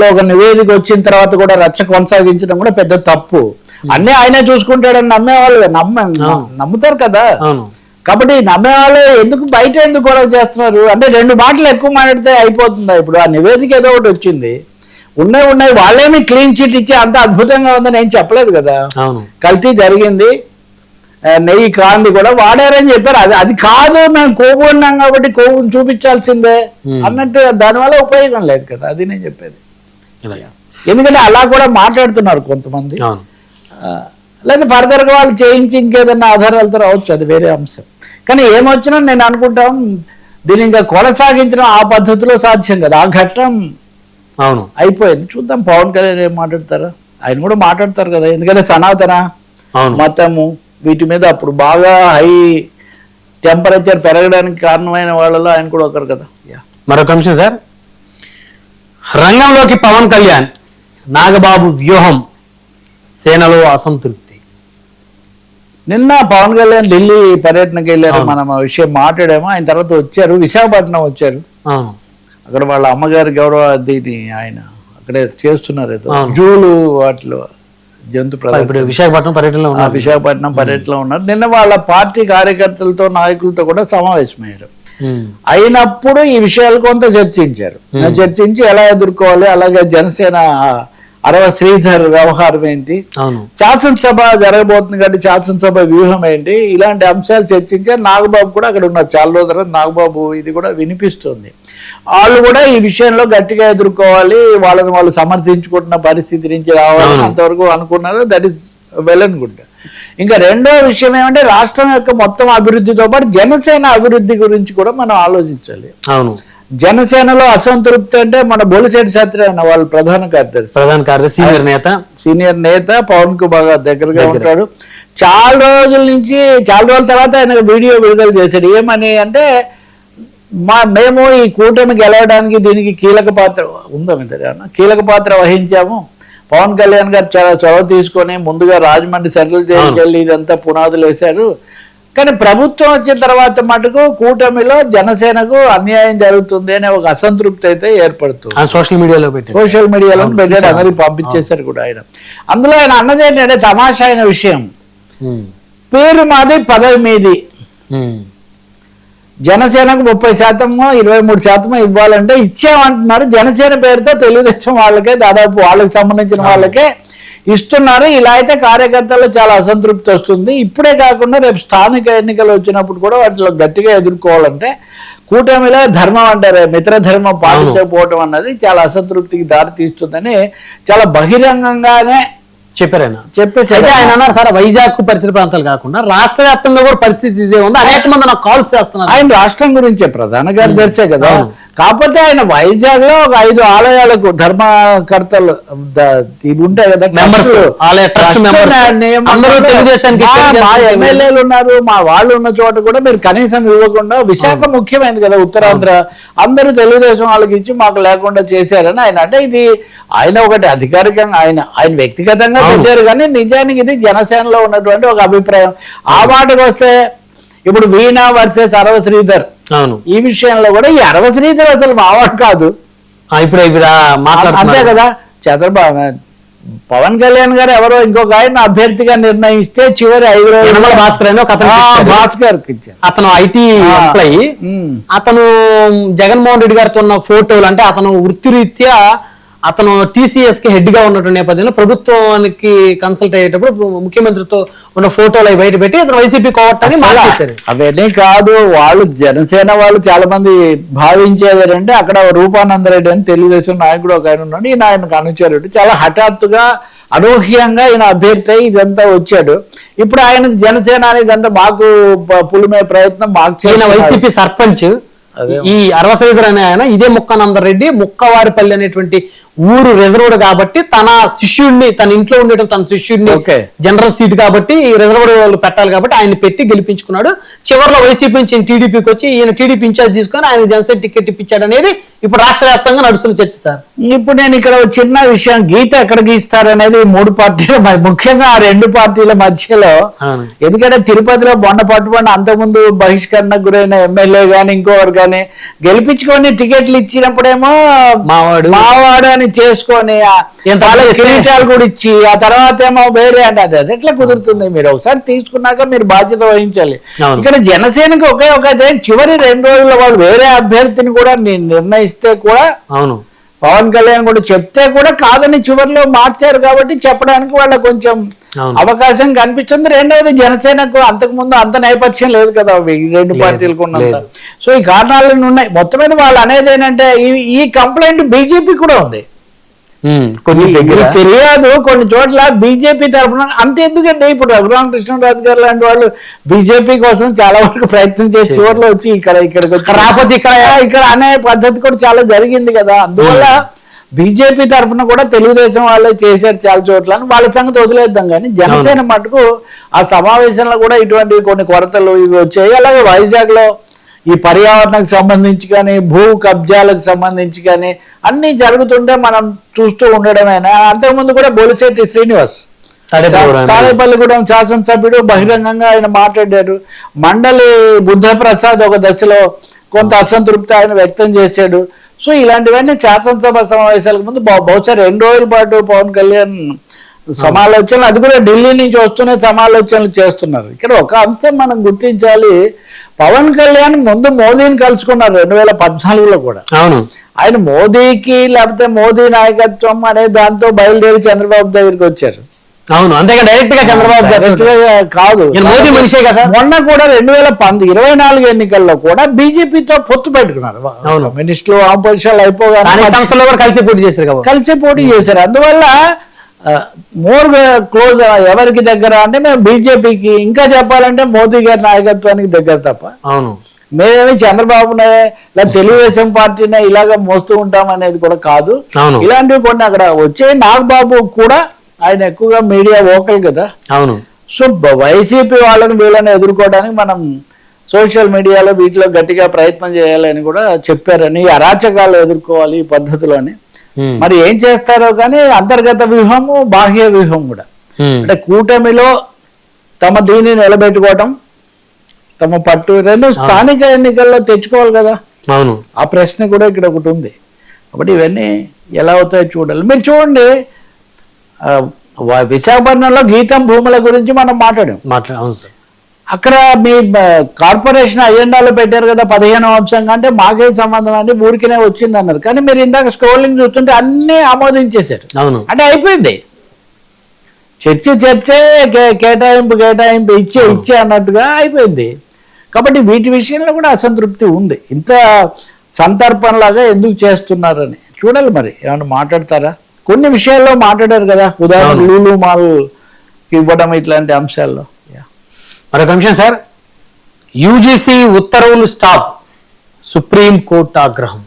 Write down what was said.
ఒక నివేదిక వచ్చిన తర్వాత కూడా రచ్చ కొనసాగించడం కూడా పెద్ద తప్పు. అన్నీ ఆయనే చూసుకుంటాడని నమ్మేవాళ్ళు నమ్ముతారు కదా. కాబట్టి నమ్మేవాళ్ళు ఎందుకు గొడవ చేస్తున్నారు అంటే 2 మాటలు ఎక్కువ మాట్లాడితే అయిపోతుందా? ఇప్పుడు ఆ నివేదిక ఏదో ఒకటి వచ్చింది, ఉన్నాయి వాళ్ళేమి క్లీన్ చిట్ ఇచ్చి అంత అద్భుతంగా ఉందని ఏం చెప్పలేదు కదా. కల్తీ జరిగింది, నెయ్యి కాంది కూడా వాడారని చెప్పారు. అది కాదు, మేము కొవ్వు ఉన్నాం కాబట్టి కొవ్వును చూపించాల్సిందే అన్నట్టు దానివల్ల ఉపయోగం లేదు కదా. అది నేను చెప్పేది. ఎందుకంటే అలా కూడా మాట్లాడుతున్నారు కొంతమంది. లేదా ఫర్దర్గా వాళ్ళు చేయించి ఇంకేదన్నా ఆధారాలతో రావచ్చు, అది వేరే అంశం. కానీ ఏమొచ్చినా నేను అనుకుంటాం దీన్ని ఇంకా కొనసాగించడం ఆ పద్ధతిలో సాధ్యం కదా. ఆ ఘట్టం అయిపోయింది. చూద్దాం పవన్ కళ్యాణ్ ఏం మాట్లాడతారు. ఆయన కూడా మాట్లాడతారు కదా, ఎందుకంటే సనాతన మతము వీటి మీద అప్పుడు బాగా హై టెంపరేచర్ పెరగడానికి కారణమైన వాళ్ళలో ఆయన కూడా ఒకరు కదా. మరొక అంశం సార్, రంగంలోకి పవన్ కళ్యాణ్, నాగబాబు వ్యూహం, సేనలో అసంతృప్తి. నిన్న పవన్ కళ్యాణ్ ఢిల్లీ పర్యటనకి వెళ్ళారు, మనం ఆ విషయం మాట్లాడాము. ఆయన తర్వాత వచ్చారు, విశాఖపట్నం వచ్చారు. అక్కడ వాళ్ళ అమ్మగారి గౌరవ దీన్ని ఆయన అక్కడే చేస్తున్నారు, ఏదో జూలు వాటిలో జంతు విశాఖపట్నం పర్యటనలో విశాఖపట్నం పర్యటనలో ఉన్నారు. నిన్న వాళ్ళ పార్టీ కార్యకర్తలతో నాయకులతో కూడా సమావేశమయ్యారు. అయినప్పుడు ఈ విషయాలు కొంత చర్చించి ఎలా ఎదుర్కోవాలి, అలాగే జనసేన అరవ శ్రీధర్ వ్యవహారం ఏంటి, శాసనసభ జరగబోతుంది కాబట్టి శాసనసభ వ్యూహం ఏంటి, ఇలాంటి అంశాలు చర్చించారు. నాగబాబు కూడా అక్కడ ఉన్నారు చాలా రోజుల తర్వాత. నాగబాబు ఇది కూడా వినిపిస్తుంది. వాళ్ళు కూడా ఈ విషయంలో గట్టిగా ఎదుర్కోవాలి, వాళ్ళని వాళ్ళు సమర్థించుకుంటున్న పరిస్థితి నుంచి రావాలని అంతవరకు అనుకున్నారు. That is well and good. ఇంకా రెండో విషయం ఏమంటే రాష్ట్రం యొక్క మొత్తం అభివృద్ధితో పాటు జనసేన అభివృద్ధి గురించి కూడా మనం ఆలోచించాలి. జనసేనలో అసంతృప్తి అంటే మన బొలిశెట్టి సత్యనారాయణ వాళ్ళు ప్రధాన కార్యదర్శి సీనియర్ నేత పవన్ కు బాగా దగ్గరగా ఉంటాడు. చాలా రోజుల తర్వాత ఆయన వీడియో విడుదల చేశాడు. ఏమని అంటే మేము ఈ కూటమి గెలవడానికి దీనికి కీలక పాత్ర వహించాము. పవన్ కళ్యాణ్ గారు చాలా చొరవ తీసుకొని ముందుగా రాజమండ్రి సెంట్రల్ జైలుకి వెళ్ళి ఇదంతా పునాదులు వేశారు. కానీ ప్రభుత్వం వచ్చిన తర్వాత మటుకు కూటమిలో జనసేనకు అన్యాయం జరుగుతుంది అనే ఒక అసంతృప్తి అయితే ఏర్పడుతుంది. సోషల్ మీడియాలో పెట్టాడు, అందరికి పంపించేశారు కూడా ఆయన. అందులో ఆయన అన్నది ఏంటంటే తమాషా అయిన విషయం, పేరు మాది పదవి మీది, జనసేనకు 30% 23% ఇవ్వాలంటే ఇచ్చామంటున్నారు. జనసేన పేరుతో తెలుగుదేశం వాళ్ళకే దాదాపు వాళ్ళకి సంబంధించిన వాళ్ళకే ఇస్తున్నారు. ఇలా అయితే కార్యకర్తల్లో చాలా అసంతృప్తి వస్తుంది. ఇప్పుడే కాకుండా రేపు స్థానిక ఎన్నికలు వచ్చినప్పుడు కూడా వాటిలో గట్టిగా ఎదుర్కోవాలంటే కూటమిలో ధర్మం అంటారు, మిత్రధర్మం పాటించకపోవటం అన్నది చాలా అసంతృప్తికి దారి తీస్తుందని చాలా బహిరంగంగానే చెప్పారు. చెప్పేసి ఆయన అన్నారు సార్, వైజాగ్ పరిసర ప్రాంతాలు కాకుండా రాష్ట్ర వ్యాప్తంగా కూడా పరిస్థితి ఇదే ఉంది, అనేక మంది నాకు కాల్స్ చేస్తున్నారు. ఆయన రాష్ట్రం గురించే ప్రధాన కార్యదర్శే కదా. కాకపోతే ఆయన వైజాగ్ లో ఒక 5 ఆలయాలకు ధర్మకర్తలు ఇవి ఉంటాయి కదా, మా ఎమ్మెల్యేలు ఉన్నారు, మా వాళ్ళు ఉన్న చోట కూడా మీరు కనీసం ఇవ్వకుండా, విశాఖ ముఖ్యమైనది కదా ఉత్తరాంధ్ర, అందరూ తెలుగుదేశం వాళ్ళకి ఇచ్చి మాకు లేకుండా చేశారని ఆయన అంటే, ఇది ఆయన ఒకటి అధికారికంగా ఆయన వ్యక్తిగతంగా పెట్టారు కానీ నిజానికి ఇది జనసేనలో ఉన్నటువంటి ఒక అభిప్రాయం. ఆ మాటకు వస్తే ఇప్పుడు వీణా వర్సెస్ అరవ శ్రీధర్, ఈ విషయంలో కూడా ఈ అరవ శ్రీధర్ అసలు మావాడు కాదు. ఇప్పుడు అంతే కదా, చంద్రబాబు పవన్ కళ్యాణ్ గారు ఎవరో ఇంకొక ఆయన అభ్యర్థిగా నిర్ణయిస్తే చివరి 5 రోజులు భాస్కర్ ఇచ్చారు. అతను ఐటీ ఎంప్లాయీ, అతను జగన్మోహన్ రెడ్డి గారితో ఉన్న ఫోటోలు, అంటే అతను వృత్తిరీత్యా అతను TCS కి హెడ్ గా ఉన్నటువంటి నేపథ్యంలో ప్రభుత్వానికి కన్సల్ట్ అయ్యేటప్పుడు ముఖ్యమంత్రితో ఉన్న ఫోటోలు అవి బయట పెట్టి అతను వైసీపీ కోవటాన్ని మార్చేశారు. అవన్నీ కాదు, వాళ్ళు జనసేన వాళ్ళు చాలా మంది భావించేది అంటే అక్కడ రూపానందరెడ్డి అని తెలుగుదేశం నాయకుడు ఒక ఆయన ఉన్నాడు, ఈయన ఆయనకు అనుచరుడు. చాలా హఠాత్తుగా అనూహ్యంగా ఈయన అభ్యర్థి ఇదంతా వచ్చాడు. ఇప్పుడు ఆయన జనసేన ఇదంతా మాకు పులిమే ప్రయత్నం మాకు చేసిన వైసీపీ సర్పంచ్ ఈ అరవశ్రీధర్ అనే ఆయన ఇదే ముక్కానందరెడ్డి ముక్కవారిపల్లి అనేటువంటి ఊరు రిజర్వ్డ్ కాబట్టి తన శిష్యుడిని, తన ఇంట్లో ఉండేటువంటి తన శిష్యుడిని జనరల్ సీట్ కాబట్టి రిజర్వ్డ్ వాళ్ళు పెట్టాలి కాబట్టి ఆయన పెట్టి గెలిపించుకున్నాడు. చివరిలో వైసీపీ నుంచి టీడీపీకి వచ్చి ఈయన టీడీపీ ఇన్ఛార్జ్ తీసుకొని ఆయన జనసేన టికెట్ ఇప్పించాడు అనేది ఇప్పుడు రాష్ట్ర వ్యాప్తంగా నడుస్తున్న చర్చ సార్. ఇప్పుడు నేను ఇక్కడ చిన్న విషయం, గీత ఎక్కడ గీస్తారనేది 3 పార్టీల ముఖ్యంగా ఆ 2 పార్టీల మధ్యలో. ఎందుకంటే తిరుపతిలో బొండ పట్టుబడి అంతకుముందు బహిష్కరణకు గురైన ఎమ్మెల్యే గాని ఇంకోరు గాని గెలిపించుకొని టికెట్లు ఇచ్చినప్పుడేమో మావాడు అని అని చేసుకొని వాళ్ళకి కిరీటాలు కూడా ఇచ్చి ఆ తర్వాత ఏమో వేరే అంటే అది ఎట్లా కుదురుతుంది? మీరు ఒకసారి తీసుకున్నాక మీరు బాధ్యత వహించాలి. ఇక్కడ జనసేనకి ఒకే చివరి 2 రోజుల్లో వాళ్ళు వేరే అభ్యర్థిని కూడా నిర్ణయిస్తే కూడా అవును పవన్ కళ్యాణ్ కూడా చెప్తే కూడా కాదని చివరిలో మార్చారు కాబట్టి చెప్పడానికి వాళ్ళ కొంచెం అవకాశం కనిపిస్తుంది. రెండవది జనసేనకు అంతకు ముందు అంత నేపథ్యం లేదు కదా ఈ 2 పార్టీలకు ఉన్నంత. సో ఈ కారణాలన్నీ ఉన్నాయి. మొత్తం మీద వాళ్ళు అనేది ఏంటంటే ఈ కంప్లైంట్ బీజేపీ కూడా ఉంది. కొన్ని తెలియదు కొన్ని చోట్ల బీజేపీ తరఫున అంత ఎందుకంటే ఇప్పుడు రఘురామకృష్ణరాజు గారు లాంటి వాళ్ళు బీజేపీ కోసం చాలా వరకు ప్రయత్నం చేసి చివరిలో వచ్చి ఇక్కడికి వచ్చి రాకపోతే ఇక్కడ అనే పద్ధతి కూడా చాలా జరిగింది కదా. అందువల్ల బీజేపీ తరఫున కూడా తెలుగుదేశం వాళ్ళే చేశారు చాలా చోట్ల అని వాళ్ళ సంగతి వదిలేద్దాం. కానీ జనసేన మటుకు ఆ సమావేశంలో కూడా ఇటువంటి కొన్ని కొరతలు ఇవి వచ్చాయి. అలాగే వైజాగ్ లో ఈ పర్యావరణకు సంబంధించి కానీ భూ కబ్జాలకు సంబంధించి కానీ అన్ని జరుగుతుంటే మనం చూస్తూ ఉండడమేనా. అంతకుముందు కూడా బొలిశెట్టి శ్రీనివాస్ తాడేపల్లిగూడెం శాసనసభ్యుడు బహిరంగంగా ఆయన మాట్లాడారు. మండలి బుద్ధప్రసాద్ ఒక దశలో కొంత అసంతృప్తి ఆయన వ్యక్తం చేశాడు. సో ఇలాంటివన్నీ శాసనసభ సమావేశాలకు ముందు బహుశా 2 రోజుల పాటు పవన్ కళ్యాణ్ సమాలోచనలు, అది కూడా ఢిల్లీ నుంచి వస్తూనే సమాలోచనలు చేస్తున్నారు. ఇక్కడ ఒక అంశం మనం గుర్తించాలి. పవన్ కళ్యాణ్ ముందు మోదీని కలుసుకున్నారు 2014లో కూడా. అవును ఆయన మోదీకి లేకపోతే మోదీ నాయకత్వం అనే దాంతో బయలుదేరి చంద్రబాబు దగ్గరికి వచ్చారు. అవును అంతేగా డైరెక్ట్ గా చంద్రబాబు కాదు మోదీ మనిషే కదా. మొన్న కూడా 2024 ఎన్నికల్లో కూడా బీజేపీతో పొత్తు పెట్టుకున్నారు. మినిస్టర్లు ఆపోజిషన్ అయిపోగానే సంస్థలో కూడా కలిసి పోటీ చేశారు. అందువల్ల మోర్ క్లోజ్ ఎవరికి దగ్గర అంటే మేము బీజేపీకి, ఇంకా చెప్పాలంటే మోదీ గారి నాయకత్వానికి దగ్గర తప్ప అవును మేమేమి చంద్రబాబునే లేదా తెలుగుదేశం పార్టీనే ఇలాగ మోస్తూ ఉంటాం అనేది కూడా కాదు. ఇలాంటివి కొన్ని అక్కడ వచ్చే నాగబాబు కూడా ఆయన ఎక్కువగా మీడియా ఓకల్ కదా. అవును సో వైసీపీ వాళ్ళని వీళ్ళని ఎదుర్కోవడానికి మనం సోషల్ మీడియాలో వీటిలో గట్టిగా ప్రయత్నం చేయాలని కూడా చెప్పారని, అరాచకాలు ఎదుర్కోవాలి ఈ పద్ధతిలోని. మరి ఏం చేస్తారో కానీ అంతర్గత వ్యూహము బాహ్య వ్యూహం కూడా అంటే కూటమిలో తమ దీన్ని నిలబెట్టుకోవటం, తమ పట్టు రెండు స్థానిక ఎన్నికల్లో తెచ్చుకోవాలి కదా. అవును ఆ ప్రశ్న కూడా ఇక్కడ ఒకటి ఉంది. కాబట్టి ఇవన్నీ ఎలా అవుతాయో చూడాలి. మీరు చూడండి విశాఖపట్నంలో గీతం భూముల గురించి మనం మాట్లాడాం. అక్కడ మీ కార్పొరేషన్ అజెండాలో పెట్టారు కదా 15వ అంశంగా, అంటే మాకే సంబంధం అంటే ఊరికినే వచ్చింది అన్నారు. కానీ మీరు ఇందాక స్క్రోలింగ్ చూస్తుంటే అన్ని ఆమోదించేశారు. అంటే అయిపోయింది చర్చే కేటాయింపు ఇచ్చే అన్నట్టుగా అయిపోయింది. కాబట్టి వీటి విషయంలో కూడా అసంతృప్తి ఉంది. ఇంత సంతర్పణలాగా ఎందుకు చేస్తున్నారని చూడాలి. మరి ఏమన్నా మాట్లాడతారా? కొన్ని విషయాల్లో మాట్లాడారు కదా, ఉదాహరణ లూలు మాల్ ఇవ్వడం ఇట్లాంటి అంశాల్లో. మరొక అంశం సార్, యూజీసీ ఉత్తర్వులు స్టాప్, సుప్రీం కోర్టు ఆగ్రహం.